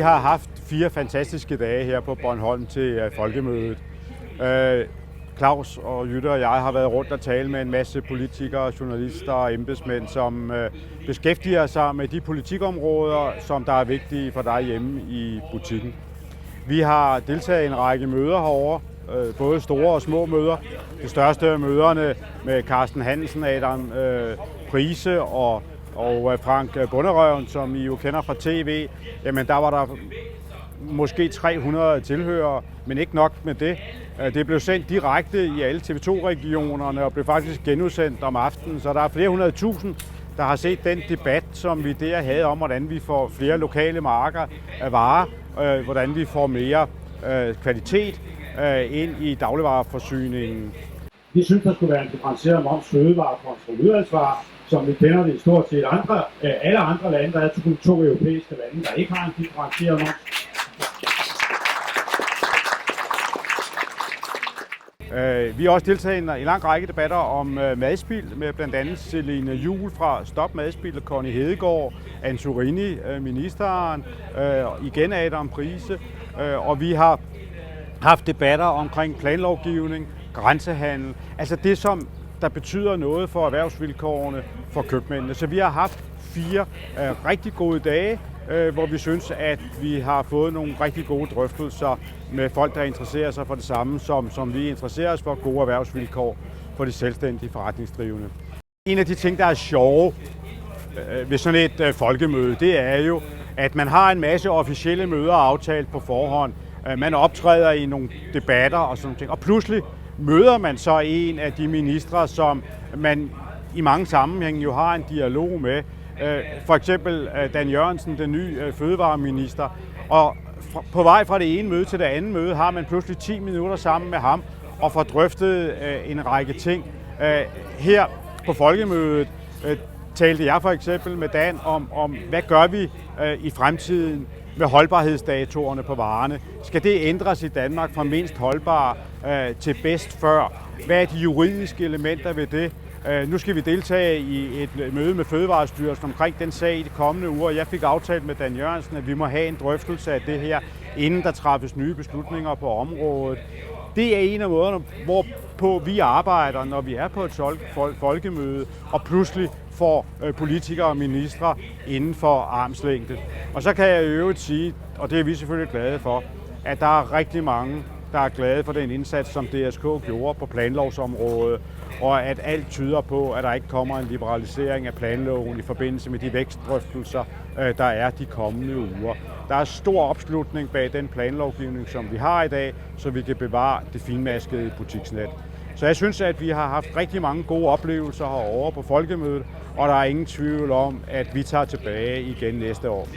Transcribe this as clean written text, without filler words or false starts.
har haft 4 fantastiske dage her på Bornholm til folkemødet. Claus og Jytte og jeg har været rundt og tale med en masse politikere, journalister og embedsmænd, som beskæftiger sig med de politikområder, som der er vigtige for dig hjemme i butikken. Vi har deltaget i en række møder herovre, både store og små møder. Det største af møderne med Carsten Hansen, Adam Prise og Frank Bunderøven, som I jo kender fra tv, jamen der var der måske 300 tilhørere, men ikke nok med det. Det blev sendt direkte i alle TV2-regionerne og blev faktisk genudsendt om aftenen, så der er flere 100.000, der har set den debat, som vi der havde om, hvordan vi får flere lokale marker af varer, hvordan vi får mere kvalitet ind i dagligvareforsyningen. Vi synes, der skulle være en differentieret moms fødevarer kontra udvalgsvarer, som vi kender det i stort set alle andre lande. Der er 2 europæiske lande, der ikke har en differentieret moms. Vi har også deltaget i en lang række debatter om madspild med blandt andet Celine Juhl fra Stop Madspild, og Connie Hedegaard, Antorini, ministeren, igen Adam Prise, og vi har haft debatter omkring planlovgivning, grænsehandel, altså det, som der betyder noget for erhvervsvilkårene for købmændene. Så vi har haft 4 rigtig gode dage, hvor vi synes, at vi har fået nogle rigtig gode drøftelser med folk, der interesserer sig for det samme, som vi interesserer os for, gode erhvervsvilkår for de selvstændige forretningsdrivende. En af de ting, der er sjove ved sådan et folkemøde, det er jo, at man har en masse officielle møder aftalt på forhånd. Man optræder i nogle debatter og sådan ting, og pludselig møder man så en af de ministre, som man i mange sammenhænge jo har en dialog med. For eksempel Dan Jørgensen, den nye fødevareminister. Og på vej fra det ene møde til det andet møde har man pludselig 10 minutter sammen med ham og får drøftet en række ting. Her på folkemødet talte jeg for eksempel med Dan om hvad gør vi i fremtiden med holdbarhedsdatoerne på varerne. Skal det ændres i Danmark fra mindst holdbar til bedst før? Hvad er de juridiske elementer ved det? Nu skal vi deltage i et møde med Fødevarestyrelsen omkring den sag i de kommende uger. Jeg fik aftalt med Dan Jørgensen, at vi må have en drøftelse af det her, inden der træffes nye beslutninger på området. Det er en af måderne, hvorpå vi arbejder, når vi er på et folkemøde, og pludselig får politikere og ministre inden for armslængde. Og så kan jeg i øvrigt sige, og det er vi selvfølgelig glade for, at der er rigtig mange, der er glade for den indsats, som DSK gjorde på planlovsområdet, og at alt tyder på, at der ikke kommer en liberalisering af planloven i forbindelse med de vækstdrøftelser, der er de kommende uger. Der er stor opslutning bag den planlovgivning, som vi har i dag, så vi kan bevare det finmaskede butiksnet. Så jeg synes, at vi har haft rigtig mange gode oplevelser herovre på folkemødet, og der er ingen tvivl om, at vi tager tilbage igen næste år.